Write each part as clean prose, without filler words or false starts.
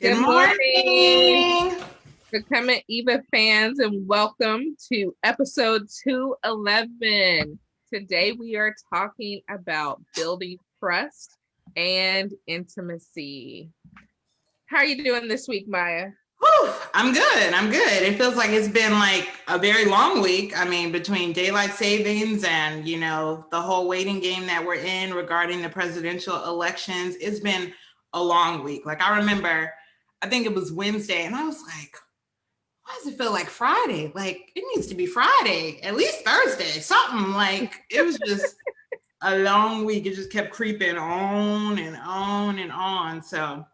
Good Good morning, morning. Becoming Eva fans, and welcome to episode 211. Today we are talking about building trust and intimacy. How are you doing this week, Maya? Whew, I'm good. I'm good. It feels like it's been like a very long week. I mean, between daylight savings and, the whole waiting game that we're in regarding the presidential elections, it's been a long week. Like, I remember, I think it was Wednesday, and I was like, why does it feel like Friday? Like, it needs to be Friday, at least Thursday, something. Like, it was just a long week. It just kept creeping on and on and on. So,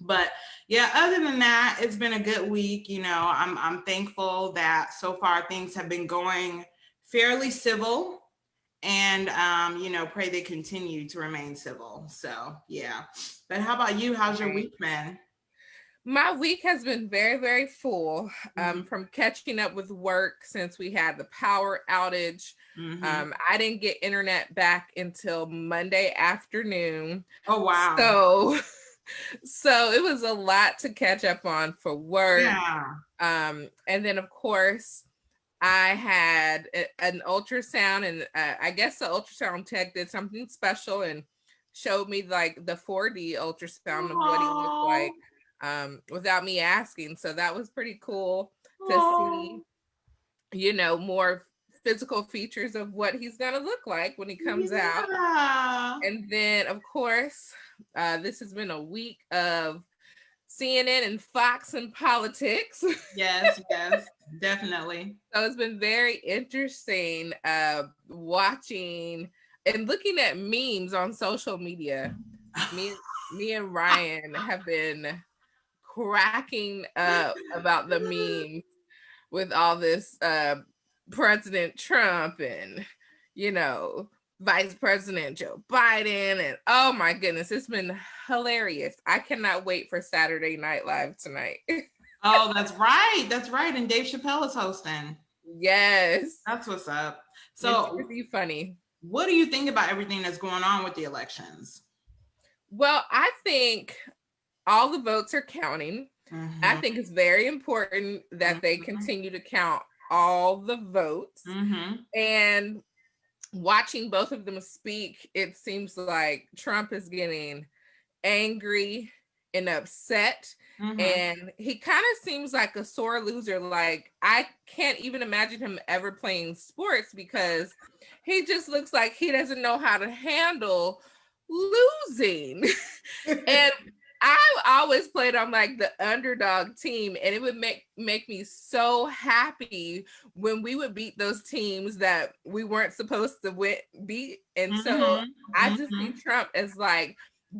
but yeah, other than that, it's been a good week. I'm thankful that so far things have been going fairly civil, and pray they continue to remain civil. So yeah. But how about you? How's your Right. week been? My week has been very, very full, Mm-hmm. from catching up with work since we had the power outage. Mm-hmm. I didn't get internet back until Monday afternoon. Oh wow. So so it was a lot to catch up on for work. Yeah. And then of course I had an ultrasound, and I guess the ultrasound tech did something special and showed me like the 4D ultrasound of what he looked like, Oh. without me asking. So that was pretty cool to see, Oh. more physical features of what he's gonna look like when he comes out. Yeah. And then, of course, this has been a week of CNN and Fox and politics. Yes. Yes. Definitely. So it's been very interesting watching and looking at memes on social media. Me, me and Ryan have been cracking up about the memes with all this President Trump and, you know, Vice President Joe Biden. And oh my goodness, it's been hilarious. I cannot wait for Saturday Night Live tonight. Oh, that's right. That's right. And Dave Chappelle is hosting. Yes, That's what's up. it's So, pretty funny. what do you think about everything that's going on with the elections? Well, I think all the votes are counting. I Mm-hmm. think it's very important that they Mm-hmm. continue to count all the votes. Mm-hmm. And watching both of them speak, it seems like Trump is getting angry and upset. Mm-hmm. And he kind of seems like a sore loser. Like, I can't even imagine him ever playing sports because he just looks like he doesn't know how to handle losing. And I always played on like the underdog team, and it would make me so happy when we would beat those teams that we weren't supposed to beat. And so Mm-hmm. I just Mm-hmm. see Trump as like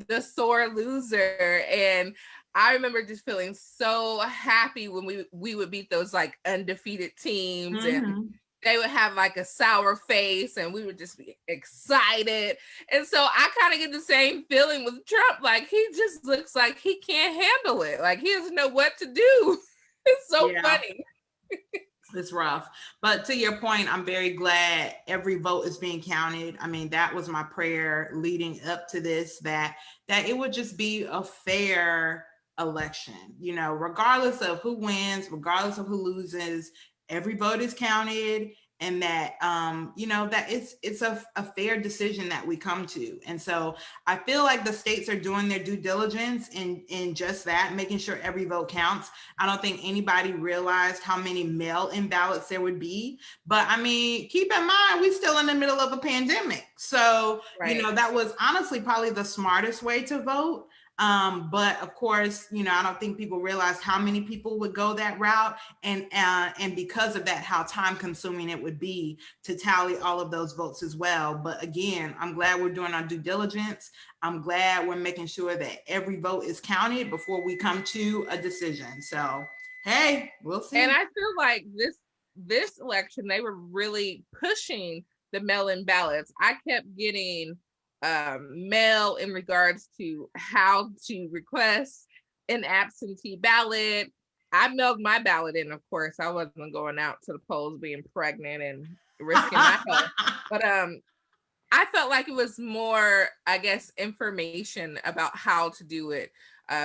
the sore loser. And I remember just feeling so happy when we would beat those like undefeated teams, and Mm-hmm. they would have like a sour face and we would just be excited. And so I kind of get the same feeling with Trump. Like, he just looks like he can't handle it. Like, he doesn't know what to do. It's so Yeah. funny. It's rough. But to your point, I'm very glad every vote is being counted. I mean, that was my prayer leading up to this, that it would just be a fair election. Regardless of who wins, regardless of who loses, every vote is counted, and that that it's a fair decision that we come to. And so I feel like the states are doing their due diligence in just that, making sure every vote counts. I don't think anybody realized how many mail-in ballots there would be. But I mean, keep in mind, we're still in the middle of a pandemic. So, Right. that was honestly probably the smartest way to vote. But of course, I don't think people realized how many people would go that route, and because of that, how time consuming it would be to tally all of those votes as well. But again, I'm glad we're doing our due diligence. I'm glad we're making sure that every vote is counted before we come to a decision. So, hey, we'll And see. I feel like this election they were really pushing the mail-in ballots. I kept getting mail in regards to how to request an absentee ballot. I mailed my ballot in, of course. I wasn't going out to the polls being pregnant and risking my health. But I felt like it was more, I guess, information about how to do it.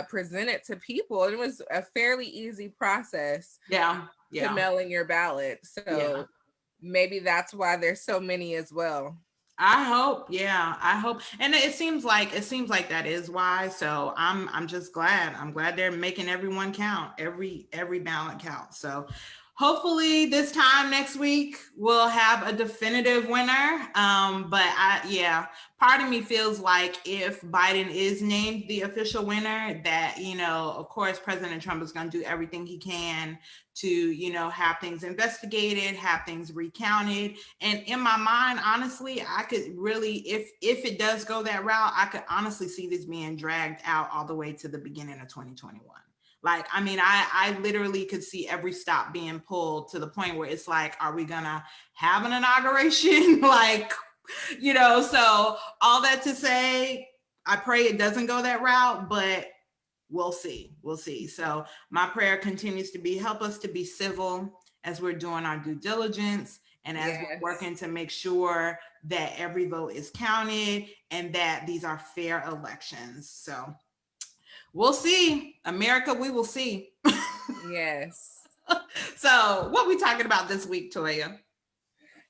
presented to people. And it was a fairly easy process Yeah. to Yeah. mail in your ballot. Yeah. So maybe that's why there's so many as well. I hope, yeah, I hope. And it seems like that is why. So I'm just glad. I'm glad they're making everyone count, every ballot count. So hopefully this time next week we'll have a definitive winner. But yeah, part of me feels like if Biden is named the official winner, that, of course, President Trump is going to do everything he can to, have things investigated, have things recounted. And in my mind, honestly, I could really, if it does go that route, I could honestly see this being dragged out all the way to the beginning of 2021. Like, I mean, I literally could see every stop being pulled to the point where it's like, are we gonna have an inauguration? Like, so all that to say, I pray it doesn't go that route, but we'll see. We'll see. So my prayer continues to be, help us to be civil as we're doing our due diligence and as Yes. we're working to make sure that every vote is counted and that these are fair elections. So we'll see. America, we will see. Yes. So what we talking about this week, Toya?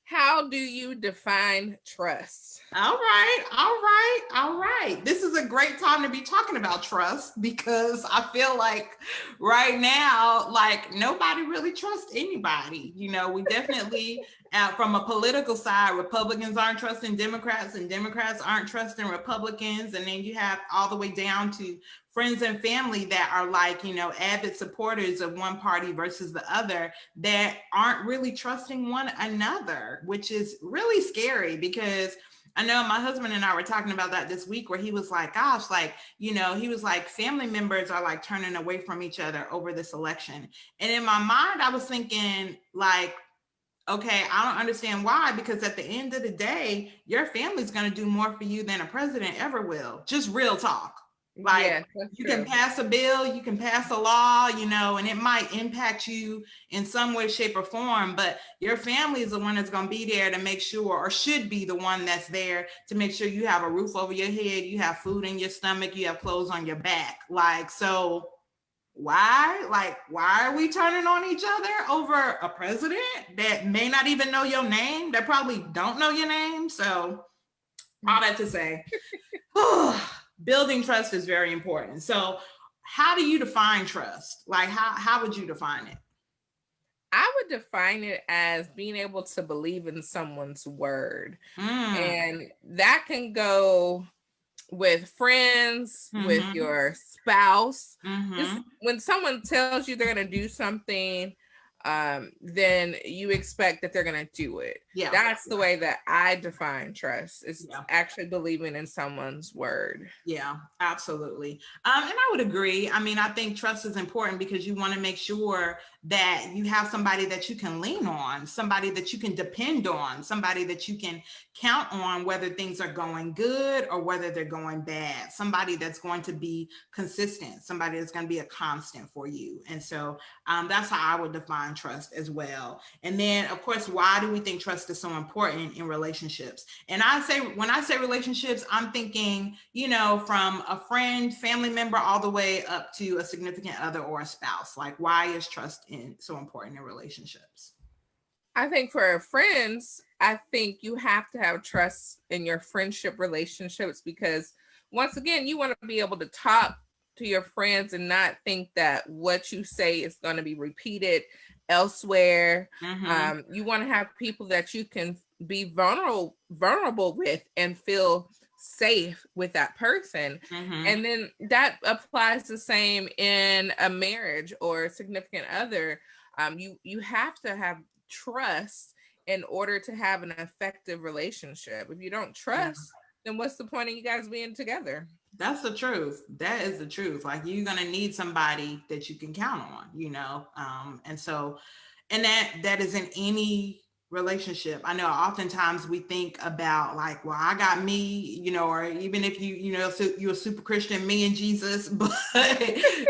How do you define trust? All right. This is a great time to be talking about trust, because I feel like right now, like, nobody really trusts anybody. We definitely, from a political side, Republicans aren't trusting Democrats and Democrats aren't trusting Republicans. And then you have all the way down to friends and family that are like, avid supporters of one party versus the other, that aren't really trusting one another, which is really scary. Because I know my husband and I were talking about that this week, where he was like, gosh, like, he was like, family members are like turning away from each other over this election. And in my mind, I was thinking, like, okay, I don't understand why, because at the end of the day, your family's going to do more for you than a president ever will. Just real talk. Like, yes, you can pass a bill, you can pass a law, and it might impact you in some way, shape, or form, but your family is the one that's going to be there to make sure, or should be the one that's there to make sure you have a roof over your head, you have food in your stomach, you have clothes on your back. Like, so why are we turning on each other over a president that may not even know your name, that probably don't know your name? So all that to say, building trust is very important. So how do you define trust? Like, how would you define it? I would define it as being able to believe in someone's word. And that can go with friends, with your spouse. Just when someone tells you they're going to do something, then you expect that they're going to do it. Yeah. That's the way that I define trust. It's actually believing in someone's word. Yeah, absolutely. And I would agree. I mean, I think trust is important because you want to make sure that you have somebody that you can lean on, somebody that you can depend on, somebody that you can count on, whether things are going good or whether they're going bad, somebody that's going to be consistent, somebody that's going to be a constant for you. And so that's how I would define trust as well. And then, of course, why do we think trust is so important in relationships? And when I say relationships, I'm thinking, from a friend, family member, all the way up to a significant other or a spouse. Like, why is trust so important in relationships? I think for friends, I think you have to have trust in your friendship relationships, because once again, you want to be able to talk to your friends and not think that what you say is going to be repeated elsewhere. You want to have people that you can be vulnerable with and feel safe with that person. And then that applies the same in a marriage or a significant other. You have to have trust in order to have an effective relationship. If you don't trust, then what's the point of you guys being together? That's the truth. That is the truth. Like, you're going to need somebody that you can count on, and so, and that is in any relationship. I know oftentimes we think about like, well, I got me, you know, or even if so you're a super Christian, me and Jesus, but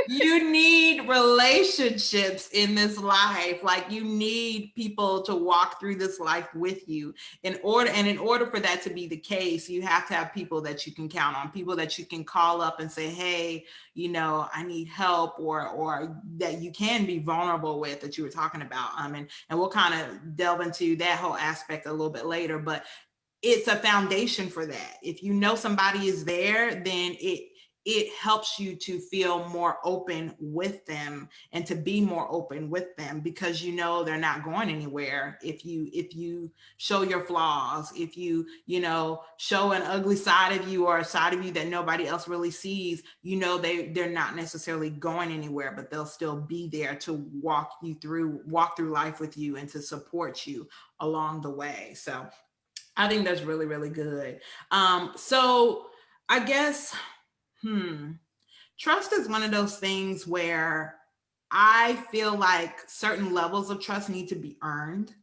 you need relationships in this life. Like you need people to walk through this life with you in order for that to be the case, you have to have people that you can count on, people that you can call up and say, hey, you know, I need help, or that you can be vulnerable with, that you were talking about. And we'll kind of delve into that whole aspect a little bit later, but it's a foundation for that. If you know somebody is there, then it helps you to feel more open with them and to be more open with them, because you know they're not going anywhere. If you show your flaws, if you know, show an ugly side of you or a side of you that nobody else really sees, you know, they're not necessarily going anywhere, but they'll still be there to walk through life with you and to support you along the way. So I think that's really, really good. So I guess, trust is one of those things where I feel like certain levels of trust need to be earned.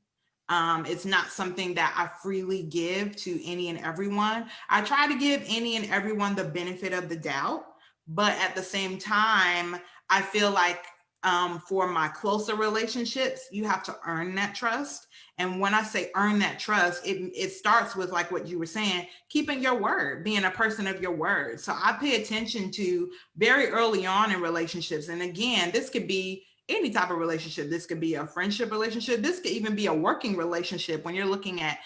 It's not something that I freely give to any and everyone. I try to give any and everyone the benefit of the doubt, but at the same time, I feel like for my closer relationships, you have to earn that trust. And when I say earn that trust, it starts with, like what you were saying, keeping your word, being a person of your word. So I pay attention to very early on in relationships. And again, this could be any type of relationship. This could be a friendship relationship. This could even be a working relationship when you're looking at,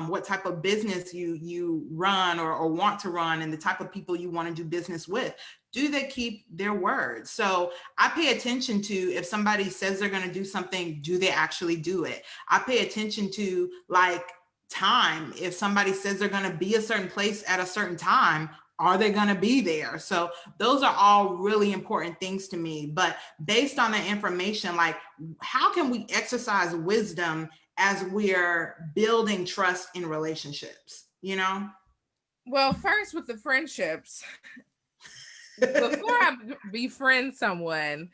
what type of business you run or want to run, and the type of people you want to do business with. Do they keep their word? So I pay attention to, if somebody says they're going to do something, do they actually do it? I pay attention to, like, time. If somebody says they're going to be a certain place at a certain time, are they going to be there? So those are all really important things to me. But based on that information, like, how can we exercise wisdom as we're building trust in relationships, Well, first with the friendships, before I befriend someone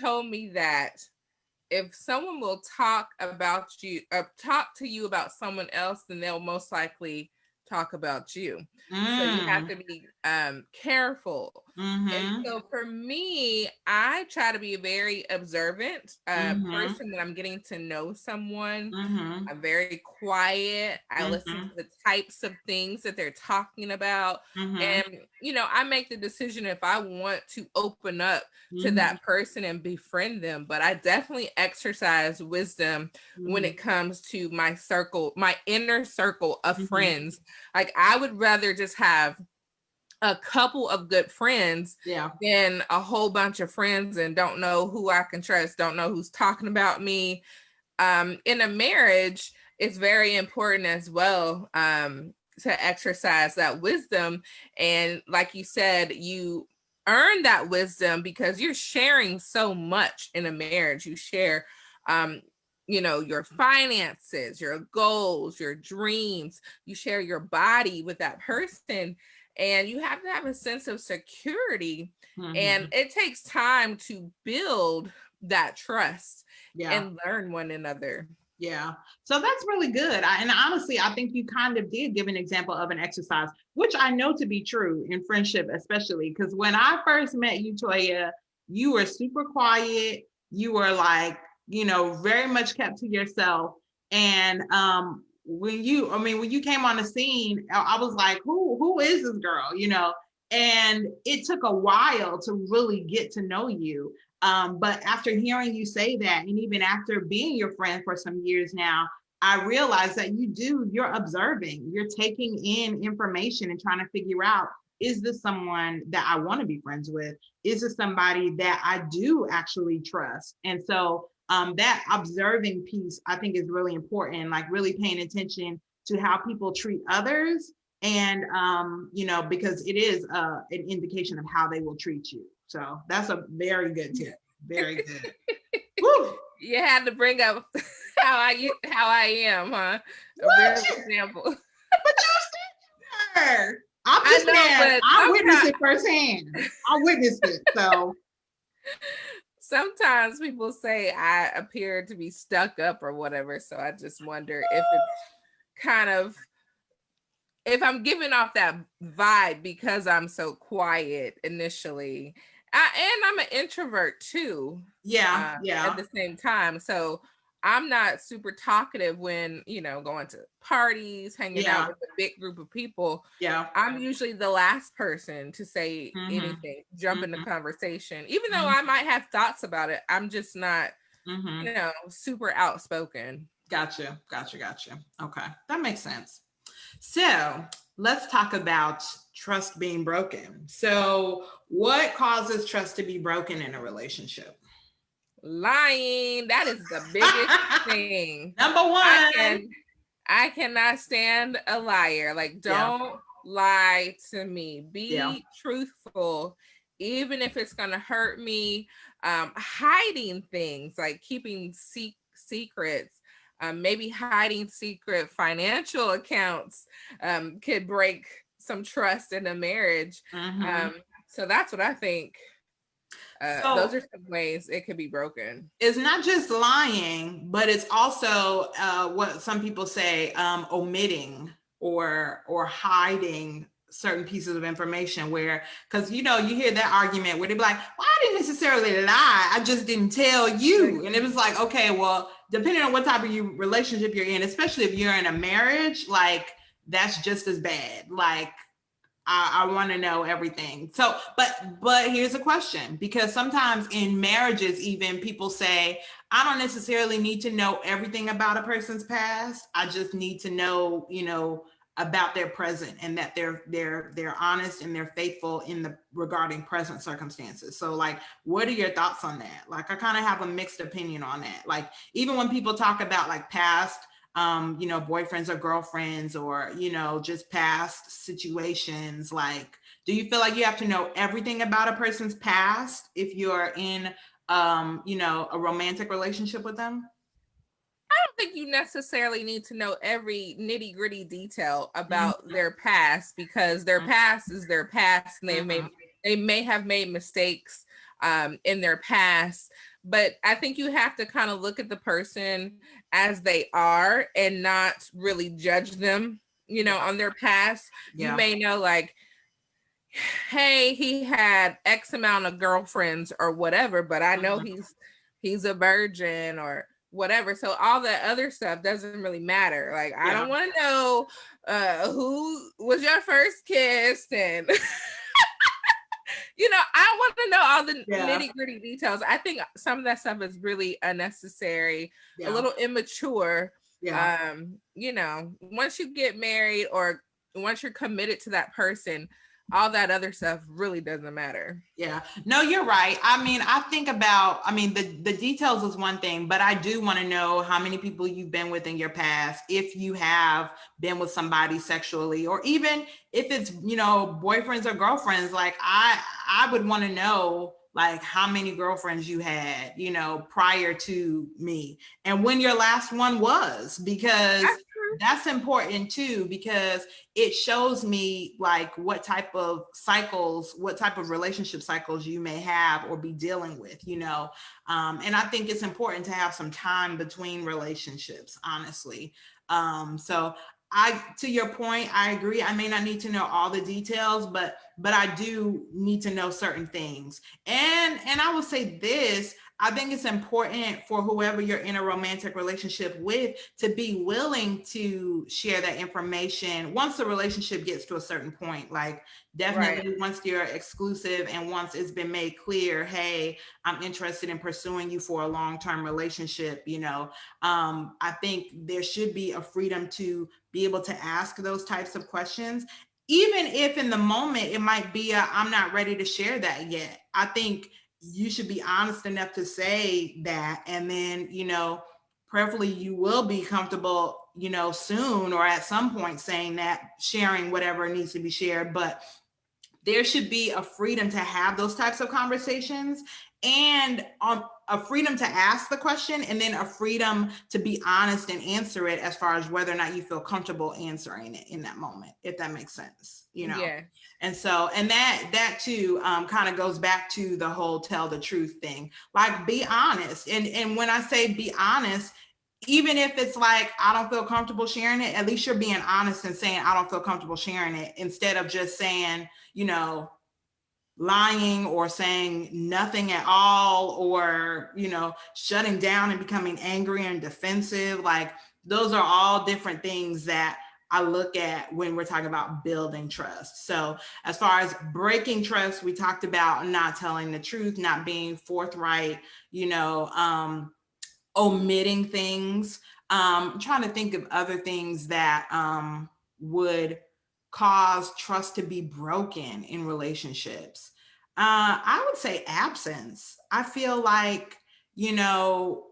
told me that if someone will talk to you about someone else, then they'll most likely talk about you. So you have to be careful. And so for me, I try to be a very observant person when I'm getting to know someone. I'm very quiet. I listen to the types of things that they're talking about. And, I make the decision if I want to open up to that person and befriend them. But I definitely exercise wisdom when it comes to my inner circle of friends. Like, I would rather just have a couple of good friends than a whole bunch of friends and don't know who I can trust, don't know who's talking about me. In a marriage, it's very important as well to exercise that wisdom. And like you said, you earn that wisdom because you're sharing so much in a marriage. You share your finances, your goals, your dreams. You share your body with that person, and you have to have a sense of security. And it takes time to build that trust and learn one another. Yeah. So that's really good. And honestly, I think you kind of did give an example of an exercise, which I know to be true in friendship, especially because when I first met you, Toya, you were super quiet. You were like, very much kept to yourself. And when you came on the scene, I was like, who is this girl? And it took a while to really get to know you. But after hearing you say that, and even after being your friend for some years now, I realized that you're observing, you're taking in information and trying to figure out, is this someone that I want to be friends with? Is this somebody that I do actually trust? And so that observing piece, I think, is really important, like really paying attention to how people treat others. And, because it is an indication of how they will treat you. So that's a very good tip. Very good. Woo! You had to bring up how I am, huh? A real example. But you're her. I witnessed it firsthand. I witnessed it. sometimes people say I appear to be stuck up or whatever. So I just wonder if it's kind of, if I'm giving off that vibe because I'm so quiet initially. And I'm an introvert too. Yeah, At yeah. the same time. So I'm not super talkative when, going to parties, hanging out Yeah, with a big group of people. yeah. I'm usually the last person to say Mm-hmm. anything, jump in the Mm-hmm. conversation. Even though I might have thoughts about it, I'm just not, Mm-hmm. super outspoken. Gotcha, gotcha, gotcha. Okay, that makes sense. So let's talk about trust being broken. So, what causes trust to be broken in a relationship? Lying, that is the biggest thing. Number I one. can I cannot stand a liar. Like, Yeah, don't lie to me. yeah. Be truthful, even if it's gonna hurt me. Hiding things, like keeping secrets, maybe hiding secret financial accounts, could break some trust in a marriage. Mm-hmm. Um, so that's what I think. Those So are some ways it could be broken. it's not just lying, but it's also what some people say, omitting or hiding certain pieces of information. Where, because you hear that argument where they be like, "Well, I didn't necessarily lie. I just didn't tell you." And it was like, okay, well, depending on what type of relationship you're in, especially if you're in a marriage, like that's just as bad. Like I want to know everything. So, but here's a question, because sometimes in marriages, even people say, I don't necessarily need to know everything about a person's past. I just need to know, about their present, and that they're honest and they're faithful in the regarding present circumstances. So, like, what are your thoughts on that? Like, I kind of have a mixed opinion on that. Like, even when people talk about like past boyfriends or girlfriends, or, just past situations. Like, do you feel like you have to know everything about a person's past if you're in, a romantic relationship with them? Don't think you necessarily need to know every nitty gritty detail about Mhm. their past, because their past is their past, and Mhm. they may have made mistakes in their past. But I think you have to kind of look at the person as they are and not really judge them, Yeah. on their past. You Yeah. may know, like, hey, he had X amount of girlfriends or whatever, but I know Mhm. he's a virgin or whatever. So all that other stuff doesn't really matter. Like, I Yeah. don't want to know who was your first kiss, and I want to know all the Yeah. nitty gritty details. I think some of that stuff is really unnecessary, a Yeah. little immature. Yeah. Once you get married, or once you're committed to that person, all that other stuff really doesn't matter. Yeah, no, you're right. I mean, I think about, the details is one thing, but I do want to know how many people you've been with in your past, if you have been with somebody sexually, or even if it's, boyfriends or girlfriends. Like, I would want to know, like, how many girlfriends you had, prior to me, and when your last one was, because That's true. that's important too, because it shows me like what type of relationship cycles you may have or be dealing with, and I think it's important to have some time between relationships, honestly. So to your point, I agree. I may not need to know all the details, but I do need to know certain things. And I will say this, I think it's important for whoever you're in a romantic relationship with to be willing to share that information once the relationship gets to a certain point. Like, Right. definitely once you're exclusive and once it's been made clear, hey, I'm interested in pursuing you for a long-term relationship, I think there should be a freedom to be able to ask those types of questions, even if in the moment it might be I'm not ready to share that yet. I think you should be honest enough to say that, and then, prayerfully you will be comfortable, soon or at some point saying that, sharing whatever needs to be shared. But there should be a freedom to have those types of conversations. And a freedom to ask the question, and then a freedom to be honest and answer it as far as whether or not you feel comfortable answering it in that moment, if that makes sense, you know? Yeah. And so, and that too kind of goes back to the whole tell the truth thing. Like, be honest. And when I say be honest, even if it's like, I don't feel comfortable sharing it, at least you're being honest and saying, I don't feel comfortable sharing it, instead of just saying, you know, lying or saying nothing at all, or, you know, shutting down and becoming angry and defensive. Like, those are all different things that I look at when we're talking about building trust. So as far as breaking trust, we talked about not telling the truth, not being forthright, you know, omitting things. I'm trying to think of other things that would cause trust to be broken in relationships. I would say absence. I feel like, you know,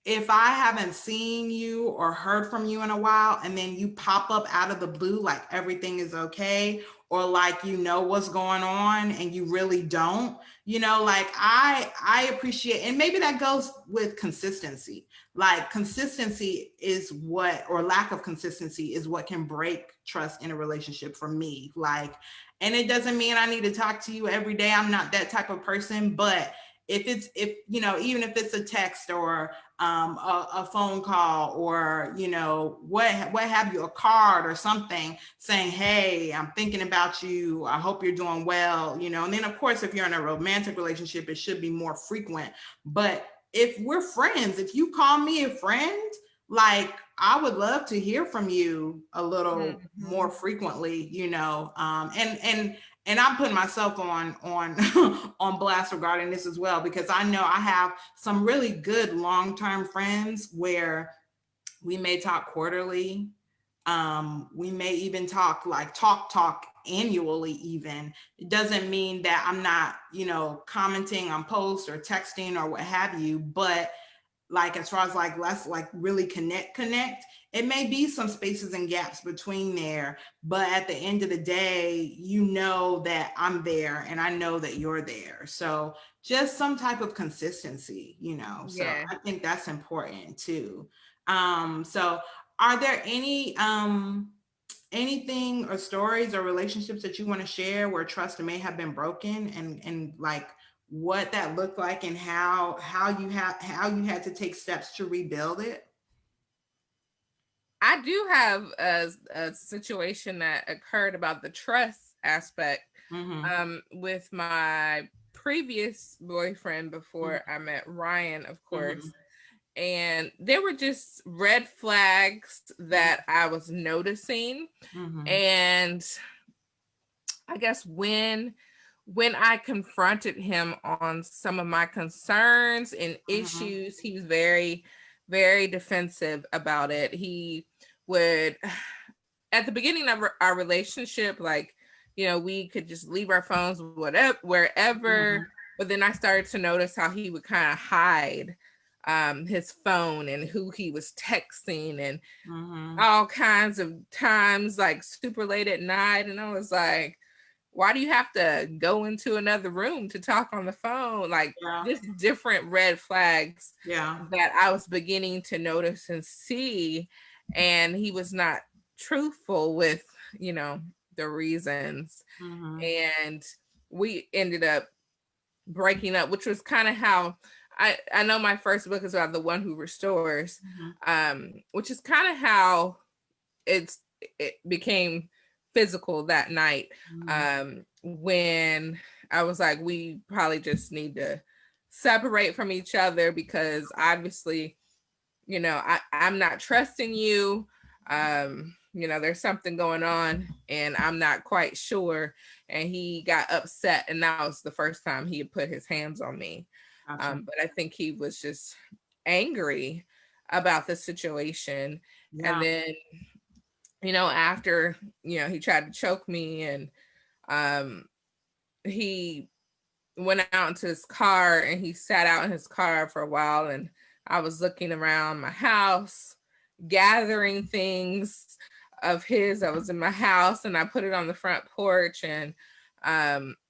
if I haven't seen you or heard from you in a while, and then you pop up out of the blue like everything is okay, or like you know what's going on and you really don't, you know, like I appreciate, and maybe that goes with consistency. Like, consistency is what, or lack of consistency is what can break trust in a relationship for me. Like, and it doesn't mean I need to talk to you every day. I'm not that type of person. But if you know, even if it's a text or a phone call, or, you know, what have you, a card or something saying, hey, I'm thinking about you, I hope you're doing well, you know. And then of course, if you're in a romantic relationship, it should be more frequent. But if we're friends, if you call me a friend, like, I would love to hear from you a little more frequently, you know. And I'm putting myself on on blast regarding this as well, because I know I have some really good long-term friends where we may talk quarterly. We may even talk annually even. It doesn't mean that I'm not, you know, commenting on posts or texting or what have you, but like, as far as like, let's like really connect, it may be some spaces and gaps between there, but at the end of the day, you know that I'm there and I know that you're there. So just some type of consistency, you know. So Yeah. I think that's important too. So are there any anything or stories or relationships that you want to share where trust may have been broken, and like what that looked like, and how you had to take steps to rebuild it? I do have a situation that occurred about the trust aspect Mm-hmm. with my previous boyfriend Mm-hmm. before I met Ryan, of Mm-hmm. course. And there were just red flags that I was noticing. Mm-hmm. And I guess when I confronted him on some of my concerns and Mm-hmm. issues, he was very, very defensive about it. He would, at the beginning of our relationship, like, you know, we could just leave our phones whatever, Mm-hmm. wherever. But then I started to notice how he would kind of hide his phone and who he was texting, and Mm-hmm. all kinds of times, like super late at night. And I was like, why do you have to go into another room to talk on the phone? Like, Yeah. just different red flags Yeah. that I was beginning to notice and see. And he was not truthful with, you know, the reasons. Mm-hmm. And we ended up breaking up, which was kind of how I know my first book is about the one who restores, which is kind of how it became physical that night, when I was like, we probably just need to separate from each other, because obviously, you know, I'm not trusting you. You know, there's something going on and I'm not quite sure. And he got upset, and that was the first time he had put his hands on me. Gotcha. But I think he was just angry about the situation. And Yeah. then, you know, after, you know, he tried to choke me, and um he went out into his car, and he sat out in his car for a while, and I was looking around my house, gathering things of his. I was in my house, and I put it on the front porch, and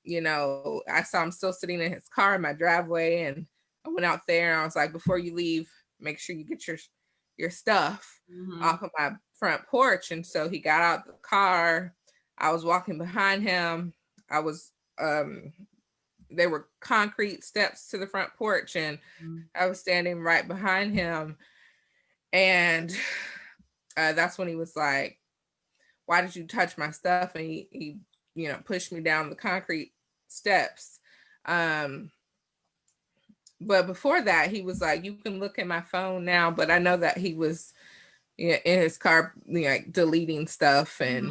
you know, I saw him still sitting in his car in my driveway, and I went out there and I was like, before you leave, make sure you get your stuff off of my front porch. And so he got out the car. I was walking behind him. I was there were concrete steps to the front porch, and I was standing right behind him. And that's when he was like, why did you touch my stuff? And he pushed me down the concrete steps. But before that, he was like, you can look at my phone now. But I know that he was in his car, like deleting stuff. And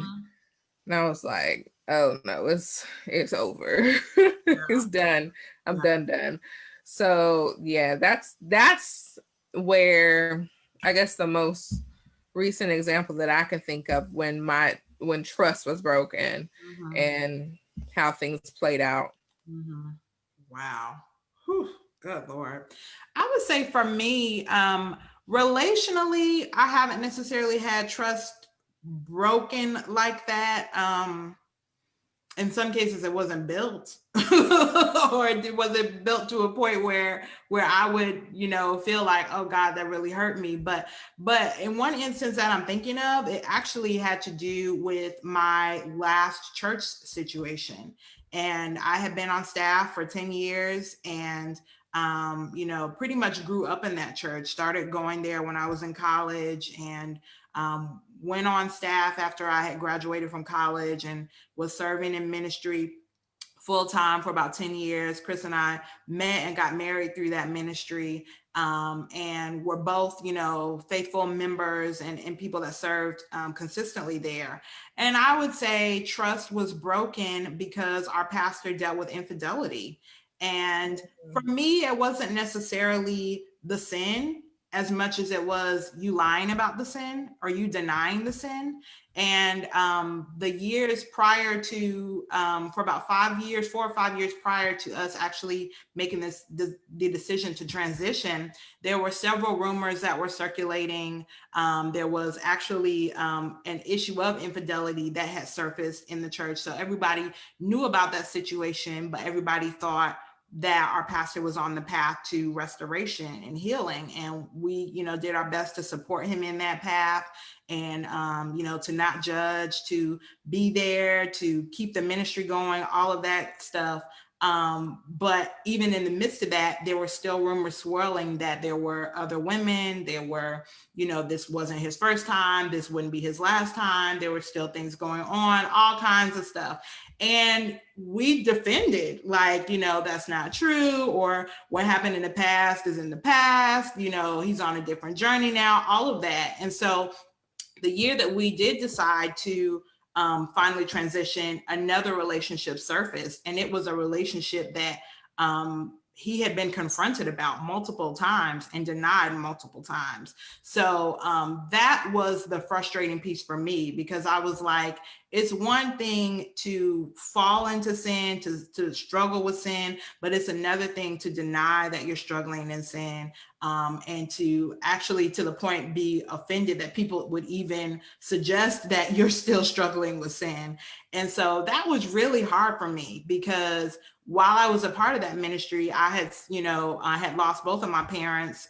I was like, oh no, it's over. It's done. I'm done. So yeah, that's where I guess the most recent example that I can think of when trust was broken and how things played out. Wow. Whew. Good Lord. I would say for me, relationally, I haven't necessarily had trust broken like that. In some cases it wasn't built or it wasn't built to a point where I would, feel like, oh God, that really hurt me. But in one instance that I'm thinking of, it actually had to do with my last church situation. And I had been on staff for 10 years and pretty much grew up in that church, started going there when I was in college, and went on staff after I had graduated from college and was serving in ministry full time for about 10 years. Chris and I met and got married through that ministry. And we're both, faithful members and people that served consistently there. And I would say trust was broken because our pastor dealt with infidelity. And for me, it wasn't necessarily the sin as much as it was you lying about the sin or you denying the sin. And the years prior to, for about 4 or 5 years prior to us actually making the decision to transition, there were several rumors that were circulating. There was actually an issue of infidelity that had surfaced in the church. So everybody knew about that situation, but everybody thought that our pastor was on the path to restoration and healing. And we, did our best to support him in that path and, to not judge, to be there, to keep the ministry going, all of that stuff. But even in the midst of that, there were still rumors swirling that there were other women. There were, this wasn't his first time. This wouldn't be his last time. There were still things going on, all kinds of stuff. And we defended, like, that's not true, or what happened in the past is in the past, he's on a different journey now, all of that. And so the year that we did decide to finally transition, another relationship surfaced. And it was a relationship that he had been confronted about multiple times and denied multiple times. So that was the frustrating piece for me, because I was like, it's one thing to fall into sin, to struggle with sin, but it's another thing to deny that you're struggling in sin, and to actually, to the point, be offended that people would even suggest that you're still struggling with sin. And so that was really hard for me, because while I was a part of that ministry, I had lost both of my parents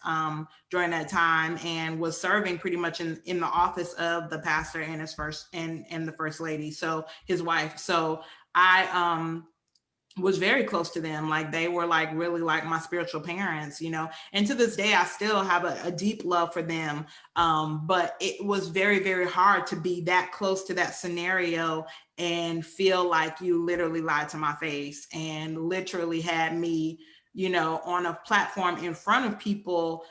during that time, and was serving pretty much in the office of the pastor and the first lady, so his wife. So I was very close to them. Like, they were like really like my spiritual parents, and to this day I still have a deep love for them. But it was very, very hard to be that close to that scenario and feel like you literally lied to my face and literally had me, on a platform in front of people,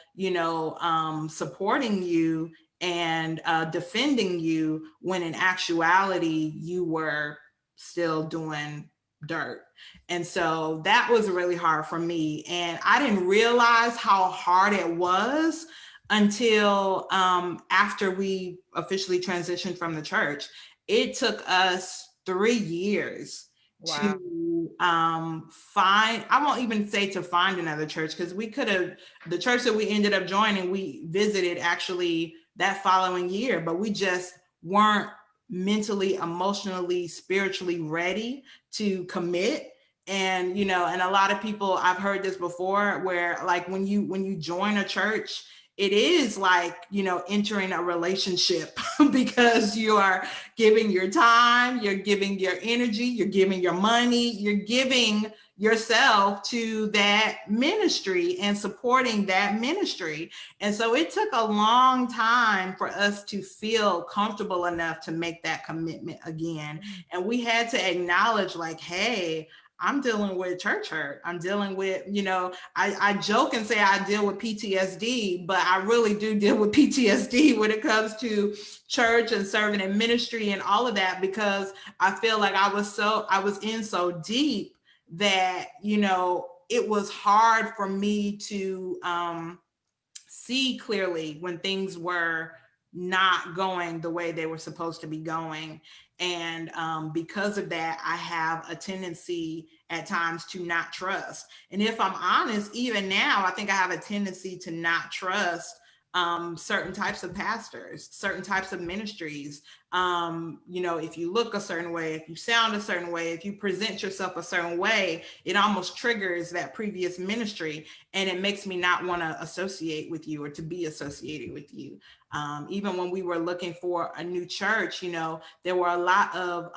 supporting you and defending you, when in actuality you were still doing dirt. And so that was really hard for me. And I didn't realize how hard it was until after we officially transitioned from the church. It took us 3 years to find, I won't even say to find another church, because we could have, the church that we ended up joining, we visited actually that following year, but we just weren't mentally, emotionally, spiritually ready to commit. And, you know, and a lot of people, I've heard this before, where like when you join a church, it is like, you know, entering a relationship because you are giving your time, you're giving your energy, you're giving your money, you're giving yourself to that ministry and supporting that ministry. And so it took a long time for us to feel comfortable enough to make that commitment again. And we had to acknowledge, like, hey, I'm dealing with church hurt. I'm dealing with, you know, I joke and say I deal with PTSD, but I really do deal with PTSD when it comes to church and serving in ministry and all of that, because I feel like I was in so deep that, you know, it was hard for me to see clearly when things were not going the way they were supposed to be going. And because of that, I have a tendency at times to not trust. And if I'm honest, even now, I think I have a tendency to not trust certain types of pastors, certain types of ministries. You know, if you look a certain way, if you sound a certain way, if you present yourself a certain way, it almost triggers that previous ministry, and it makes me not want to associate with you or to be associated with you. Even when we were looking for a new church, you know, there were a lot of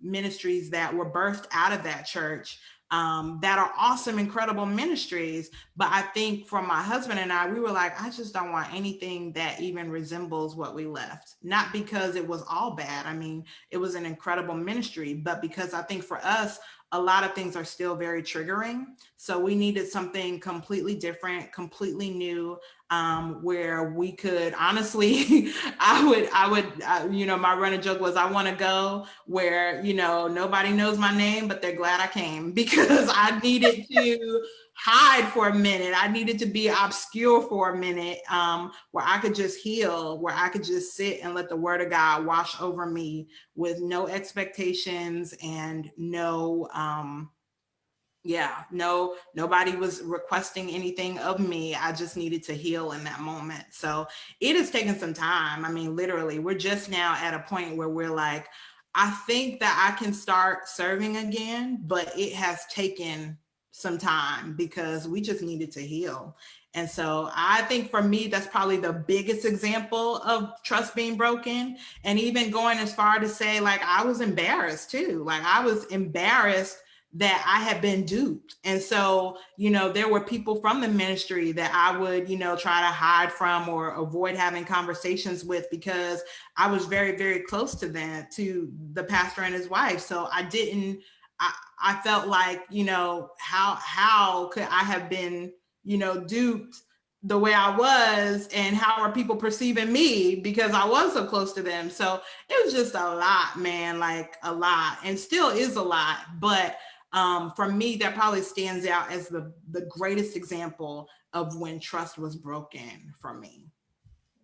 ministries that were birthed out of that church that are awesome, incredible ministries. But I think from my husband and I, we were like, I just don't want anything that even resembles what we left. Not because it was all bad. I mean, it was an incredible ministry, but because I think for us, a lot of things are still very triggering. So we needed something completely different, completely new, where we could honestly, I would, you know, my running joke was, I want to go where, you know, nobody knows my name, but they're glad I came, because I needed to hide for a minute. I needed to be obscure for a minute, where I could just heal, where I could just sit and let the word of God wash over me with no expectations and no, nobody was requesting anything of me. I just needed to heal in that moment. So it has taken some time. I mean, literally, we're just now at a point where we're like, I think that I can start serving again, but it has taken some time because we just needed to heal. And so I think for me, that's probably the biggest example of trust being broken. And even going as far to say, like, I was embarrassed too. Like, I was embarrassed that I had been duped. And so, you know, there were people from the ministry that I would, you know, try to hide from or avoid having conversations with, because I was very, very close to them, to the pastor and his wife. So I felt like, you know, how could I have been, you know, duped the way I was, and how are people perceiving me because I was so close to them. So it was just a lot, man, like a lot, and still is a lot. But for me, that probably stands out as the greatest example of when trust was broken for me.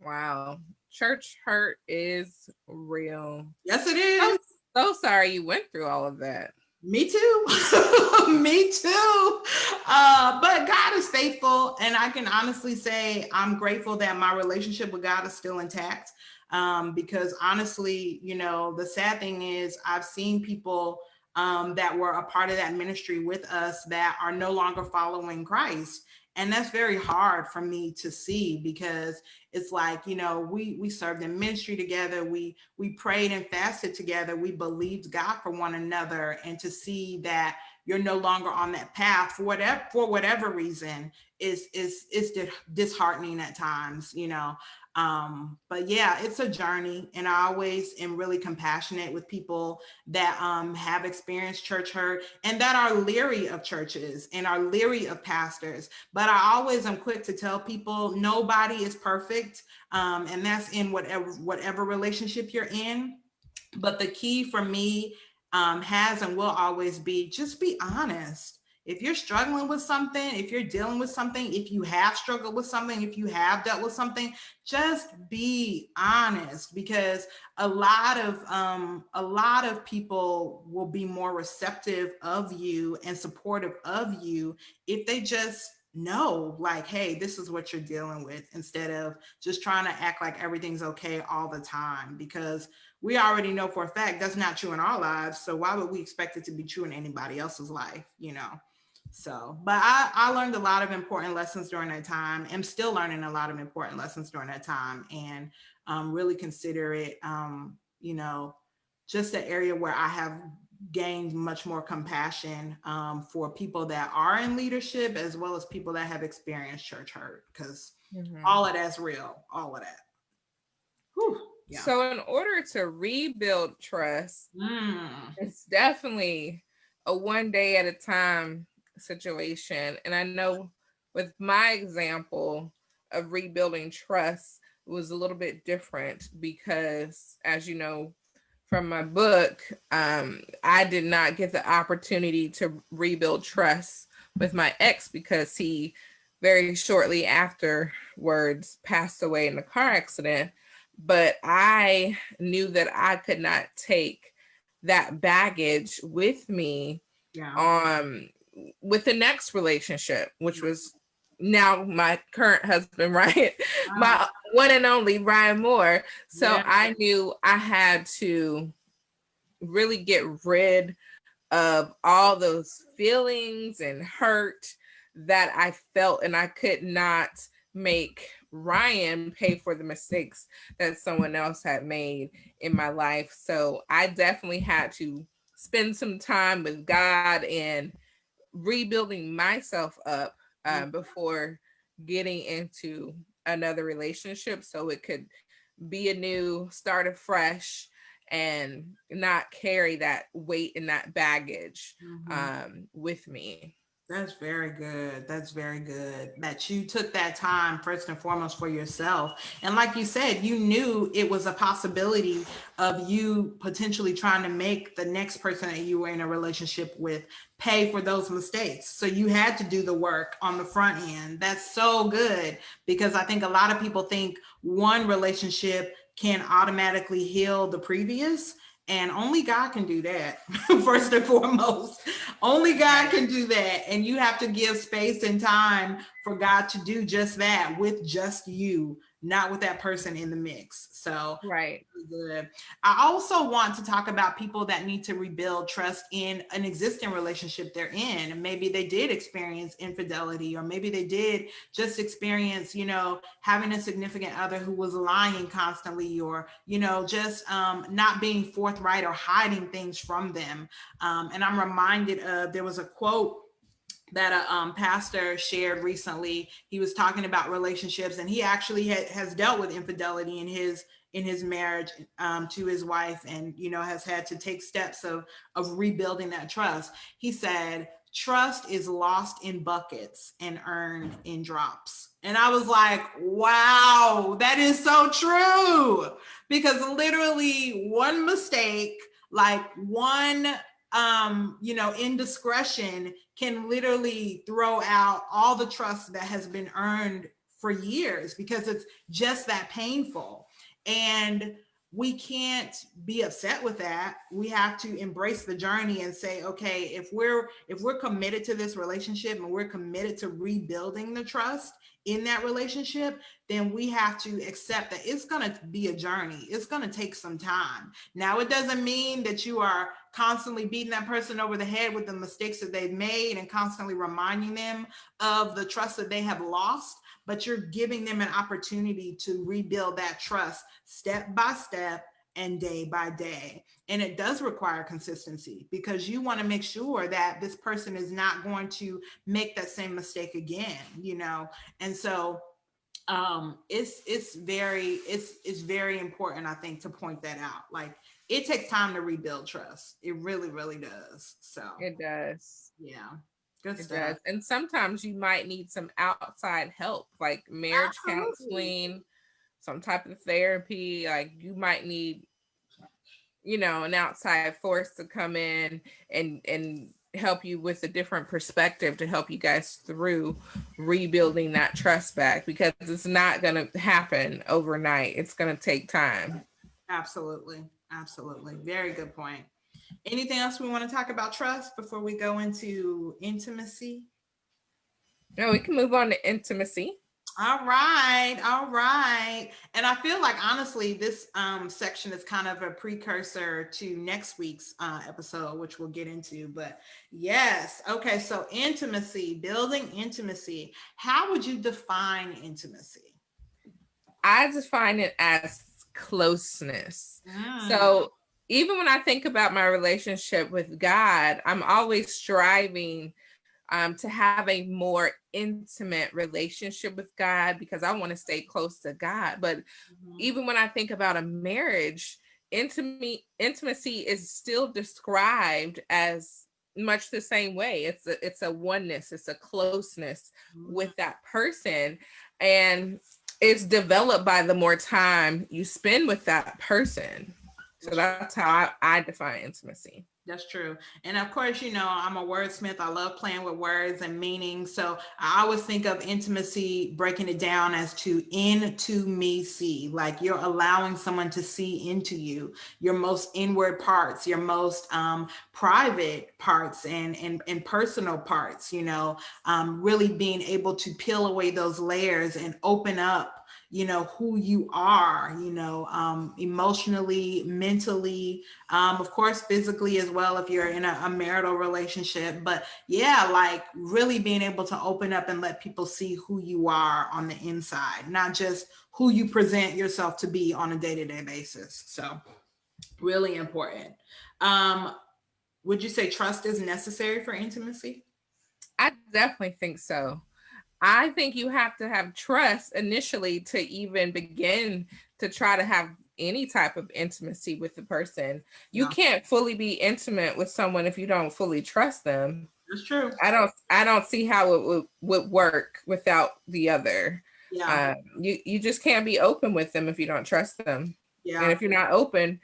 Wow. Church hurt is real. Yes, it I'm is. so sorry you went through all of that. Me too. Me too. But God is faithful. And I can honestly say I'm grateful that my relationship with God is still intact. Because honestly, you know, the sad thing is I've seen people that were a part of that ministry with us that are no longer following Christ. And that's very hard for me to see, because it's like, you know, we served in ministry together, we prayed and fasted together, we believed God for one another, and to see that you're no longer on that path for whatever reason is disheartening at times, you know. But yeah, it's a journey, and I always am really compassionate with people that have experienced church hurt and that are leery of churches and are leery of pastors. But I always am quick to tell people nobody is perfect, and that's in whatever relationship you're in. But the key for me has and will always be, just be honest. If you're struggling with something, if you're dealing with something, if you have struggled with something, if you have dealt with something, just be honest, because a lot of people will be more receptive of you and supportive of you if they just know, like, hey, this is what you're dealing with, instead of just trying to act like everything's okay all the time. Because we already know for a fact that's not true in our lives. So why would we expect it to be true in anybody else's life, you know? So, but I learned a lot of important lessons during that time. I'm still learning a lot of important lessons during that time, and really consider it, you know, just an area where I have gained much more compassion for people that are in leadership, as well as people that have experienced church hurt, because all of that's real, all of that. Whew, yeah. So in order to rebuild trust, it's definitely a one day at a time situation. And I know with my example of rebuilding trust, it was a little bit different because, as you know from my book, I did not get the opportunity to rebuild trust with my ex because he very shortly afterwards passed away in a car accident. But I knew that I could not take that baggage with me with the next relationship, which was now my current husband, Ryan, my one and only Ryan Moore. So I knew I had to really get rid of all those feelings and hurt that I felt, and I could not make Ryan pay for the mistakes that someone else had made in my life. So I definitely had to spend some time with God and rebuilding myself up before getting into another relationship, so it could be a new start afresh and not carry that weight and that baggage with me. That's very good. That's very good that you took that time first and foremost for yourself. And like you said, you knew it was a possibility of you potentially trying to make the next person that you were in a relationship with pay for those mistakes. So you had to do the work on the front end. That's so good, because I think a lot of people think one relationship can automatically heal the previous. And only God can do that. First and foremost, only God can do that. And you have to give space and time for God to do just that with just you, not with that person in the mix. So right. Good. I also want to talk about people that need to rebuild trust in an existing relationship they're in. Maybe they did experience infidelity, or maybe they did just experience, you know, having a significant other who was lying constantly, or, you know, just not being forthright or hiding things from them. And I'm reminded of, there was a quote that a pastor shared recently. He was talking about relationships, and he actually has dealt with infidelity in his marriage to his wife, and, you know, has had to take steps of rebuilding that trust. He said, trust is lost in buckets and earned in drops. And I was like, wow, that is so true. Because literally one mistake, like one you know, indiscretion can literally throw out all the trust that has been earned for years, because it's just that painful. And we can't be upset with that. We have to embrace the journey and say, okay, if we're committed to this relationship and we're committed to rebuilding the trust in that relationship, then we have to accept that it's going to be a journey. It's going to take some time. Now, it doesn't mean that you are constantly beating that person over the head with the mistakes that they've made and constantly reminding them of the trust that they have lost, but you're giving them an opportunity to rebuild that trust step by step and day by day. And it does require consistency, because you want to make sure that this person is not going to make that same mistake again, you know? And so it's very important, I think, to point that out. Like, it takes time to rebuild trust. It really, really does. So it does. Yeah. Good it stuff. Does. And sometimes you might need some outside help, like marriage counseling, some type of therapy. Like, you might need, you know, an outside force to come in and help you with a different perspective to help you guys through rebuilding that trust back, because it's not going to happen overnight. It's going to take time. Absolutely. Very good point. Anything else we want to talk about trust before we go into intimacy? No, we can move on to intimacy. All right, all right. And I feel like honestly, this section is kind of a precursor to next week's episode, which we'll get into. But yes, okay. So intimacy, building intimacy. How would you define intimacy? I define it as closeness. Mm, So even when I think about my relationship with God, I'm always striving to have a more intimate relationship with God because I want to stay close to God. But mhm. even when I think about a marriage, intimacy is still described as much the same way. It's a oneness, it's a closeness with that person, and it's developed by the more time you spend with that person. So that's how I define intimacy. That's true. And of course, I'm a wordsmith. I love playing with words and meanings. So I always think of intimacy, breaking it down as to into me see, like you're allowing someone to see into you, your most inward parts, your most private parts and personal parts, really being able to peel away those layers and open up who you are, emotionally, mentally, of course, physically as well, if you're in a marital relationship. But yeah, like really being able to open up and let people see who you are on the inside, not just who you present yourself to be on a day-to-day basis. So really important. Um, would you say trust is necessary for intimacy? I definitely think so. I think you have to have trust initially to even begin to try to have any type of intimacy with the person. You Yeah, can't fully be intimate with someone if you don't fully trust them. that's true. I don't see how it would work without the other. Yeah, You just can't be open with them if you don't trust them. And yeah. if you're not open,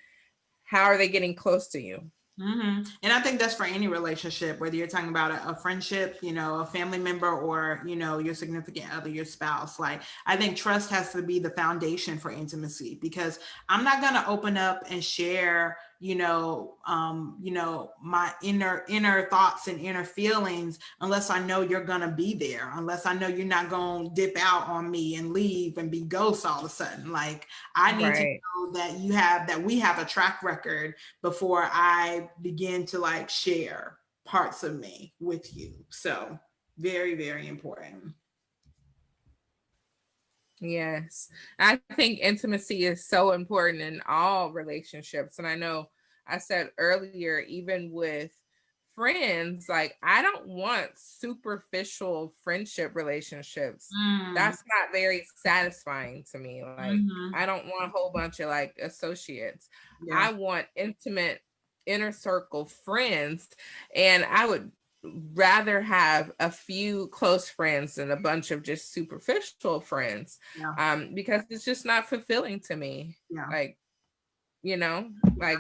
how are they getting close to you? And I think that's for any relationship, whether you're talking about a friendship, a family member, or, your significant other, your spouse. Like, I think trust has to be the foundation for intimacy because I'm not going to open up and share, my inner thoughts and inner feelings unless I know you're going to be there, unless I know you're not going to dip out on me and leave and be ghosts all of a sudden. Like, I need to Right. know that we have a track record before I begin to like share parts of me with you. So very, very important. Yes. I think intimacy is so important in all relationships. And I know I said earlier, even with friends, like I don't want superficial friendship relationships. Mm, That's not very satisfying to me. Like hmm. I don't want a whole bunch of like associates. Yeah. I want intimate inner circle friends. And I would rather have a few close friends than a bunch of just superficial friends, Yeah. because it's just not fulfilling to me. Yeah. Like, you know, like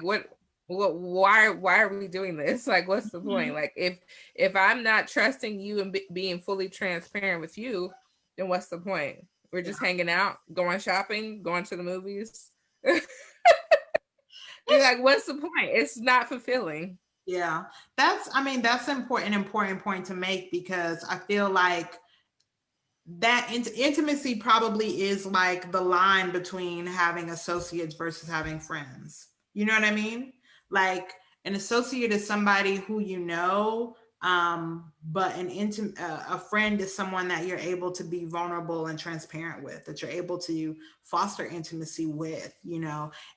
why are we doing this? Like, what's the point? Mhm. Like, if I'm not trusting you and being fully transparent with you, then what's the point? We're Yeah. just hanging out, going shopping, going to the movies. You're It's, like, what's the point? It's not fulfilling. yeah. That's important point to make because I feel like that intimacy probably is like the line between having associates versus having friends. You know what I mean? Like an associate is somebody who but a friend is someone that you're able to be vulnerable and transparent with, that you're able to foster intimacy with,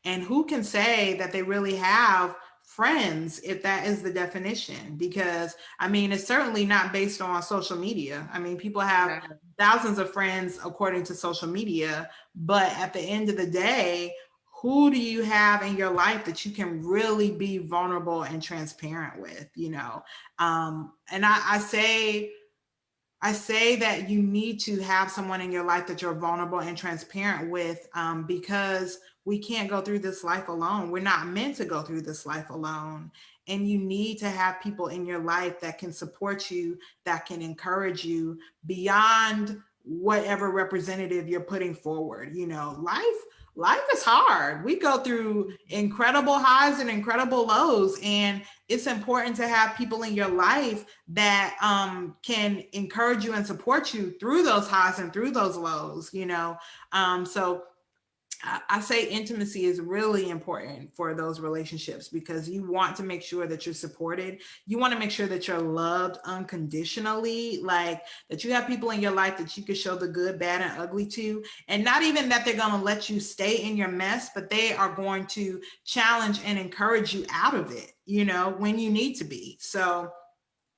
and who can say that they really have friends if that is the definition? Because it's certainly not based on social media. People have Yeah. thousands of friends according to social media, but at the end of the day, who do you have in your life that you can really be vulnerable and transparent with? And I say that you need to have someone in your life that you're vulnerable and transparent with, because we can't go through this life alone. We're not meant to go through this life alone. And you need to have people in your life that can support you, that can encourage you beyond whatever representative you're putting forward. Life life is hard. We go through incredible highs and incredible lows, and it's important to have people in your life that can encourage you and support you through those highs and through those lows, you know. So I say intimacy is really important for those relationships, because you want to make sure that you're supported. You want to make sure that you're loved unconditionally, like that you have people in your life that you can show the good, bad, and ugly to. And not even that they're going to let you stay in your mess, but they are going to challenge and encourage you out of it, you know, when you need to be. So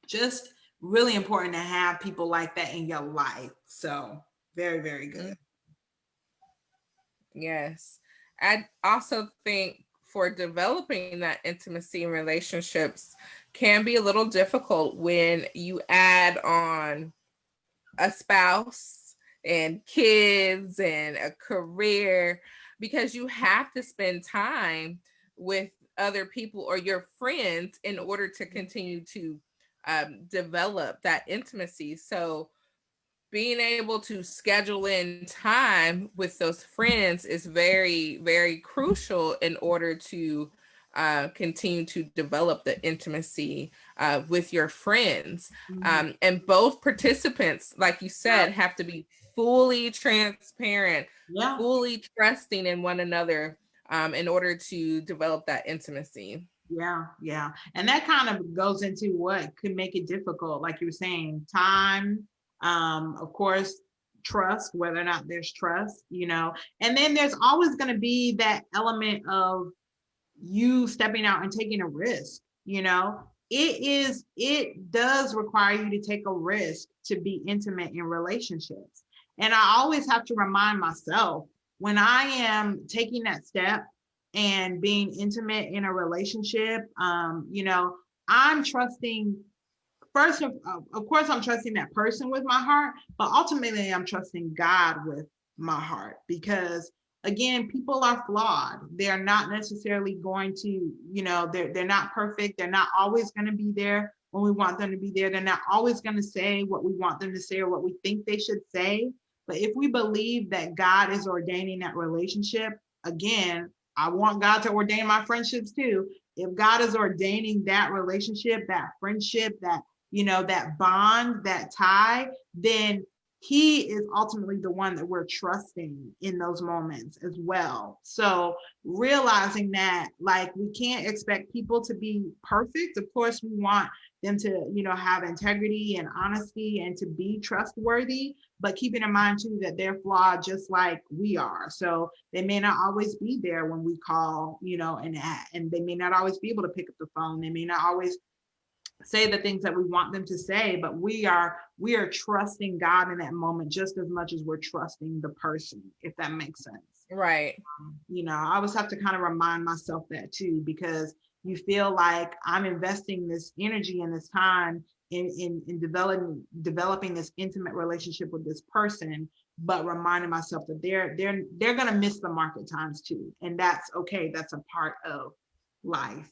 just really important to have people like that in your life. So very, very good. Yes. I also think for developing that intimacy in relationships can be a little difficult when you add on a spouse and kids and a career, because you have to spend time with other people or your friends in order to continue to develop that intimacy. So being able to schedule in time with those friends is very, very crucial in order to continue to develop the intimacy with your friends. And both participants, like you said, have to be fully transparent, fully trusting in one another in order to develop that intimacy. Yeah. And that kind of goes into what could make it difficult, like you were saying, time, of course, trust, whether or not there's trust, you know. And then there's always going to be that element of you stepping out and taking a risk, you know. It does require you to take a risk to be intimate in relationships. And I always have to remind myself, when I am taking that step and being intimate in a relationship, you know, I'm trusting. First, of course, I'm trusting that person with my heart, but ultimately I'm trusting God with my heart, because again, people are flawed. They're not necessarily going to, you know, they're not perfect. They're not always going to be there when we want them to be there. They're not always going to say what we want them to say or what we think they should say. But if we believe that God is ordaining that relationship, again, I want God to ordain my friendships too. If God is ordaining that relationship, that friendship, that, you know, that bond, that tie, then he is ultimately the one that we're trusting in those moments as well. So realizing that, like, we can't expect people to be perfect. Of course, we want them to, you know, have integrity and honesty and to be trustworthy, but keeping in mind too that they're flawed just like we are. So they may not always be there when we call, you know, and they may not always be able to pick up the phone. They may not always say the things that we want them to say, but we are trusting God in that moment just as much as we're trusting the person, if that makes sense. Right. You know, I always have to kind of remind myself that too, because you feel like I'm investing this energy and this time in developing this intimate relationship with this person, but reminding myself that they're going to miss the mark at times too, and that's okay. That's a part of life.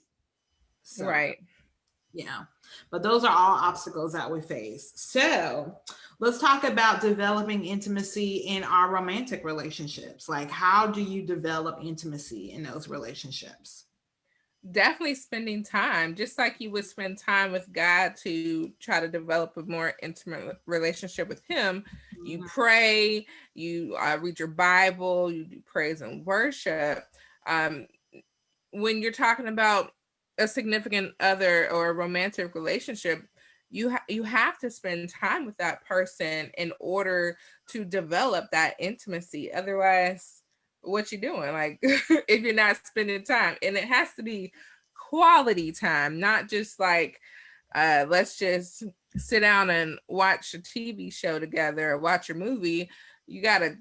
So, right. Yeah, but those are all obstacles that we face. So let's talk about developing intimacy in our romantic relationships. Like, how do you develop intimacy in those relationships? Definitely spending time, just like you would spend time with God to try to develop a more intimate relationship with him. You pray, you read your Bible, you do praise and worship. When you're talking about a significant other or a romantic relationship, you have to spend time with that person in order to develop that intimacy. Otherwise, what you doing? Like, if you're not spending time, and it has to be quality time, not just like let's just sit down and watch a TV show together or watch a movie. You got to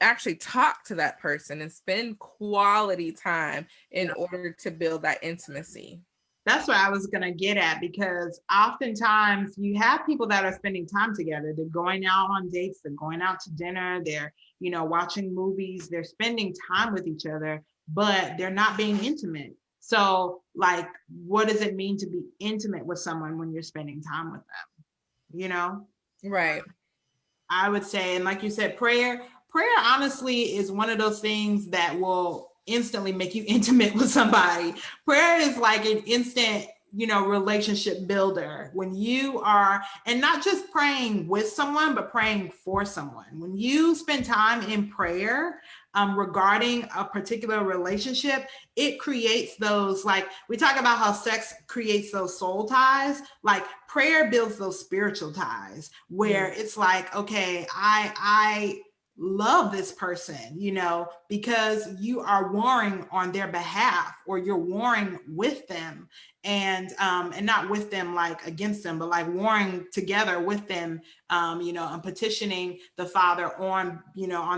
actually talk to that person and spend quality time in order to build that intimacy. That's what I was going to get at, because oftentimes you have people that are spending time together. They're going out on dates, they're going out to dinner, they're, you know, watching movies, they're spending time with each other, but they're not being intimate. So, like, what does it mean to be intimate with someone when you're spending time with them? You know? Right. I would say, and like you said, prayer prayer honestly is one of those things that will instantly make you intimate with somebody. Prayer is like an instant, relationship builder when you are, and not just praying with someone, but praying for someone. When you spend time in prayer regarding a particular relationship, it creates those, like we talk about how sex creates those soul ties, like prayer builds those spiritual ties where it's like, okay, I love this person, because you are warring on their behalf, or you're warring with them, and not with them like against them, but like warring together with them, and petitioning the Father on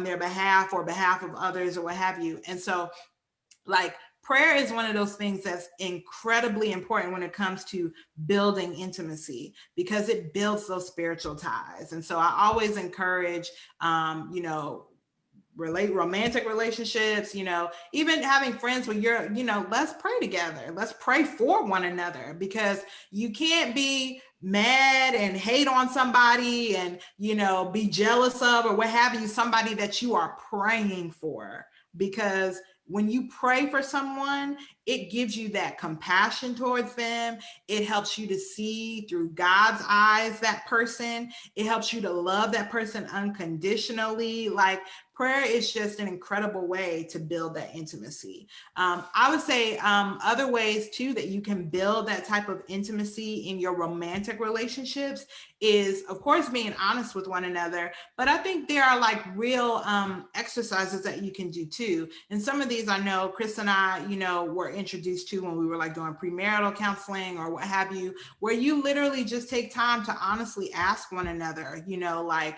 their behalf or behalf of others or what have you. And so, like, prayer is one of those things that's incredibly important when it comes to building intimacy, because it builds those spiritual ties. And so I always encourage, romantic relationships, even having friends where you're, let's pray together. Let's pray for one another, because you can't be mad and hate on somebody and, be jealous of or what have you, somebody that you are praying for. Because when you pray for someone, it gives you that compassion towards them. It helps you to see through God's eyes that person. It helps you to love that person unconditionally. Like, prayer is just an incredible way to build that intimacy. I would say other ways too that you can build that type of intimacy in your romantic relationships is, of course, being honest with one another. But I think there are like real exercises that you can do too. And some of these I know Chris and I, were introduced to when we were like doing premarital counseling or what have you, where you literally just take time to honestly ask one another, like,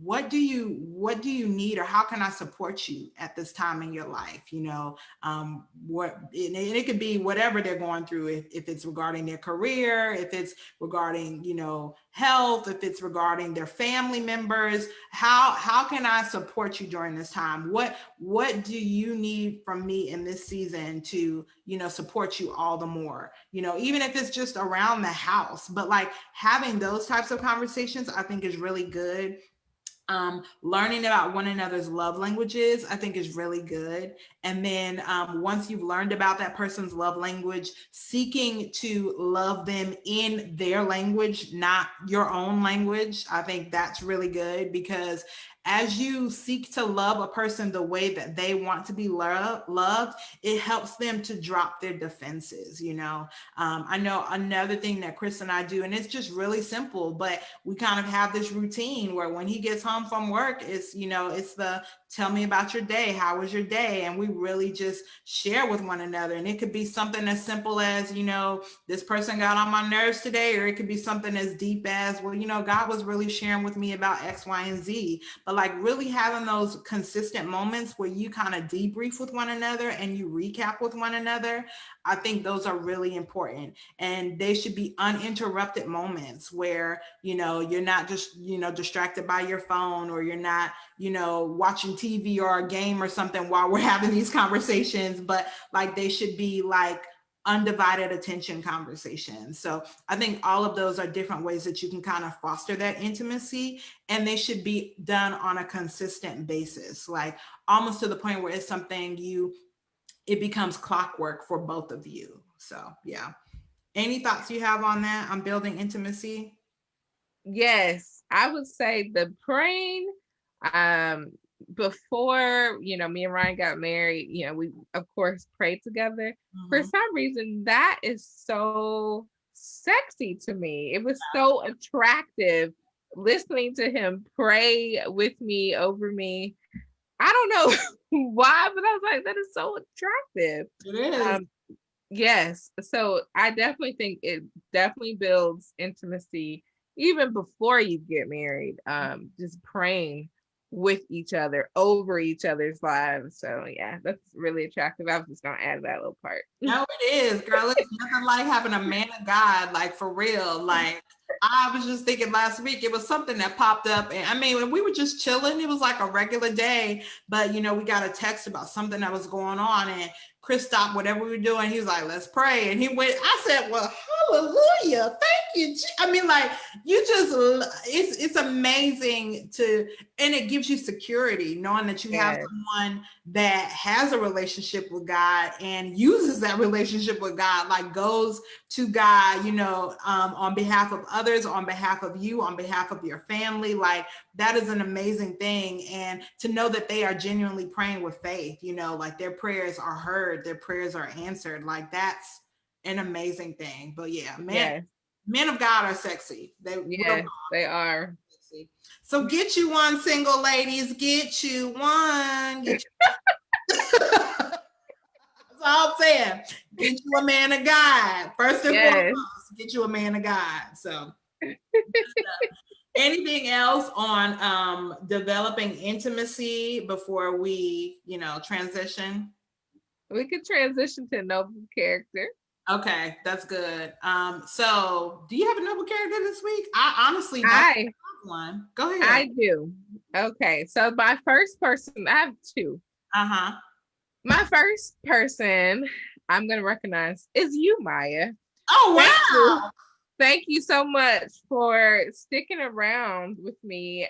what do you need, or how can I support you at this time in your life? It could be whatever they're going through, if it's regarding their career, if it's regarding, health, if it's regarding their family members. How can I support you during this time? What do you need from me in this season to, support you all the more? Even if it's just around the house, but like having those types of conversations, I think is really good. Learning about one another's love languages, I think, is really good. And then once you've learned about that person's love language, seeking to love them in their language, not your own language, I think that's really good, because as you seek to love a person the way that they want to be loved, it helps them to drop their defenses. I know another thing that Chris and I do, and it's just really simple, but we kind of have this routine where when he gets home from work, it's the tell me about your day. How was your day? And we really just share with one another. And it could be something as simple as, this person got on my nerves today, or it could be something as deep as, well, God was really sharing with me about X, Y, and Z. But like really having those consistent moments where you kind of debrief with one another and you recap with one another, I think those are really important. And they should be uninterrupted moments where, you're not just, distracted by your phone, or you're not, watching TV or a game or something while we're having these conversations, but like they should be like undivided attention conversations. So I think all of those are different ways that you can kind of foster that intimacy, and they should be done on a consistent basis, like almost to the point where it's something it becomes clockwork for both of you. So yeah. Any thoughts you have on that, on building intimacy? Yes, I would say the praying before, me and Ryan got married, we of course prayed together. For some reason, that is so sexy to me. It was so attractive listening to him pray with me, over me. I don't know why, but I was like, that is so attractive. It is. Yes. So I definitely think it definitely builds intimacy even before you get married. Just praying with each other, over each other's lives. So yeah, that's really attractive. I was just gonna add that little part. No, it is, girl. It's nothing like having a man of God, like for real. Like I was just thinking last week, it was something that popped up. And I mean, when we were just chilling, it was like a regular day, but we got a text about something that was going on. And Chris stopped whatever we were doing. He was like, let's pray. And he went, I said, well, hallelujah. Thank you. I mean, like, you just, it's amazing and it gives you security knowing that you have someone that has a relationship with God and uses that relationship with God, like goes to God, on behalf of others, on behalf of you, on behalf of your family. Like, that is an amazing thing. And to know that they are genuinely praying with faith, like their prayers are heard, their prayers are answered. Like, that's an amazing thing. But yeah, men of God are sexy. They are. Sexy. So get you one, single ladies, get you one. That's all I'm saying. Get you a man of God. First and foremost, get you a man of God. So anything else on developing intimacy before we, transition? We could transition to noble character. Okay, that's good. So do you have a noble character this week? I honestly don't have one. Go ahead. I do. Okay, so my first person, I have two. My first person I'm gonna recognize is you, Maya. Oh, wow. Thank you so much for sticking around with me.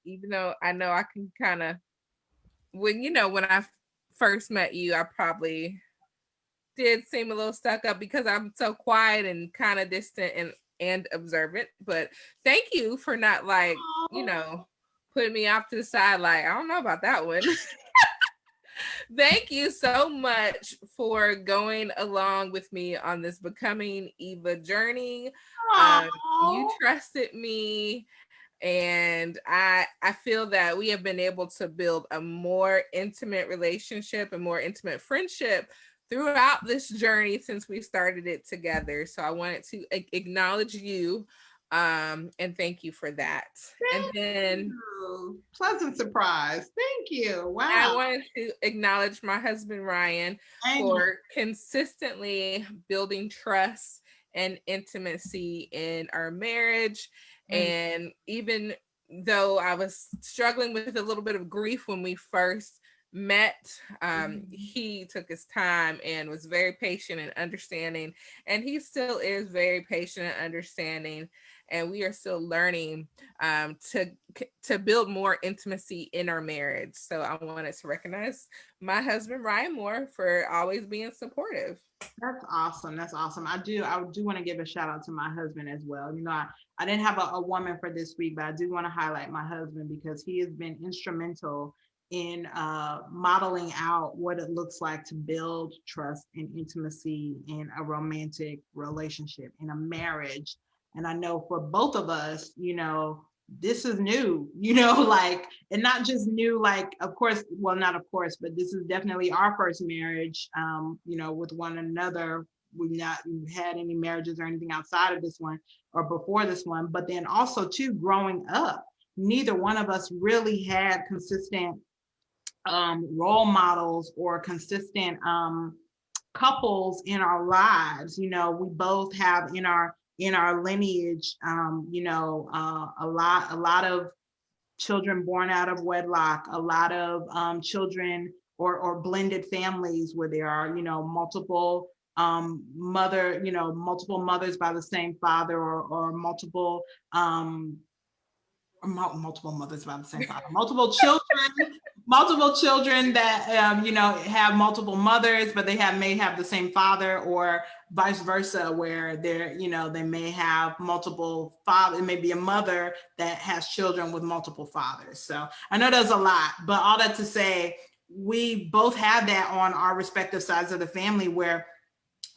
Even though I know I can kind of, when I first met you, I probably did seem a little stuck up because I'm so quiet and kind of distant and observant. But thank you for not putting me off to the side. Like, I don't know about that one. Thank you so much for going along with me on this Becoming Eva journey. You trusted me, and I feel that we have been able to build a more intimate relationship, a more intimate friendship throughout this journey since we started it together. So I wanted to acknowledge you and thank you for that. Thank you. Pleasant surprise. Thank you. Wow. I wanted to acknowledge my husband Ryan for consistently building trust and intimacy in our marriage. And even though I was struggling with a little bit of grief when we first met, he took his time and was very patient and understanding, and he still is very patient and understanding, and we are still learning to build more intimacy in our marriage. So I wanted to recognize my husband Ryan Moore for always being supportive. That's awesome. That's awesome. I do want to give a shout out to my husband as well. I didn't have a woman for this week, but I do want to highlight my husband because he has been instrumental in modeling out what it looks like to build trust and intimacy in a romantic relationship, in a marriage. And I know for both of us, this is new, and not just new, of course, well, not of course, but this is definitely our first marriage, with one another. We've not had any marriages or anything outside of this one or before this one, but then also too, growing up, neither one of us really had consistent role models or consistent couples in our lives. We both have in our lineage, a lot of children born out of wedlock, a lot of children or blended families where there are, multiple multiple mothers by the same father, or multiple mothers by the same father, multiple children that have multiple mothers, but they may have the same father, or vice versa, where they may have multiple fathers. It may be a mother that has children with multiple fathers. So I know there's a lot, but all that to say, we both have that on our respective sides of the family, where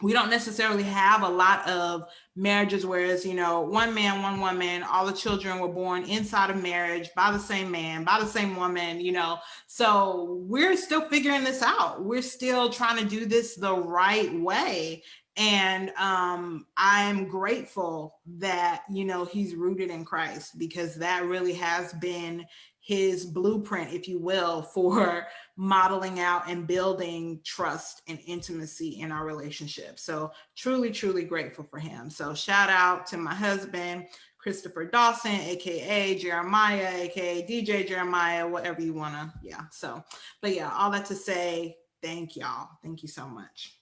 we don't necessarily have a lot of marriages, whereas, one man, one woman, all the children were born inside of marriage by the same man, by the same woman, so we're still figuring this out. We're still trying to do this the right way. And I'm grateful that, he's rooted in Christ, because that really has been his blueprint, if you will, for modeling out and building trust and intimacy in our relationship. So truly, truly grateful for him. So shout out to my husband, Christopher Dawson, AKA Jeremiah, AKA DJ Jeremiah, whatever you wanna, yeah. So, but yeah, all that to say, Thank y'all. Thank you so much.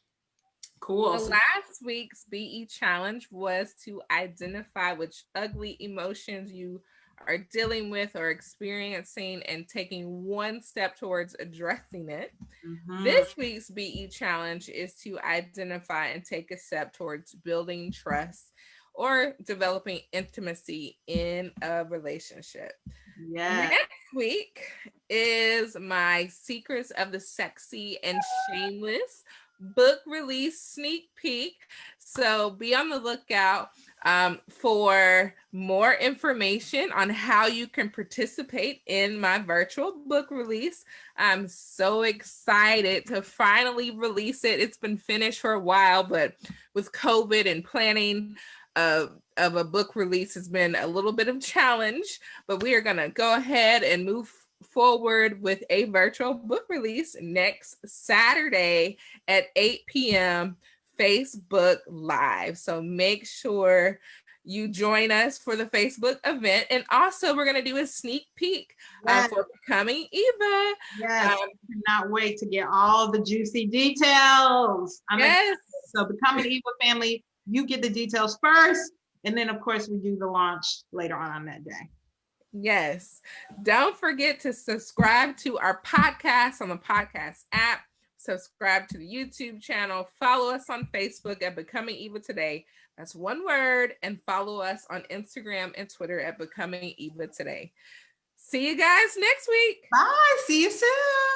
Cool. So last week's BE challenge was to identify which ugly emotions you are dealing with or experiencing and taking one step towards addressing it. This week's BE challenge is to identify and take a step towards building trust or developing intimacy in a relationship. Yes. Next week is my Secrets of the Sexy and Shameless book release sneak peek. So be on the lookout for more information on how you can participate in my virtual book release. I'm so excited to finally release it. It's been finished for a while, but with COVID and planning of a book release has been a little bit of a challenge, but we are going to go ahead and move forward with a virtual book release next Saturday at 8 p.m. Facebook Live. So make sure you join us for the Facebook event. And also, we're going to do a sneak peek for Becoming Eva. Yes, cannot wait to get all the juicy details. Yes. So Becoming Eva family, you get the details first. And then, of course, we do the launch later on that day. Yes. Don't forget to subscribe to our podcast on the podcast app. Subscribe to the YouTube channel. Follow us on Facebook at Becoming Eva Today. That's one word. And follow us on Instagram and Twitter at Becoming Eva Today. See you guys next week. Bye. See you soon.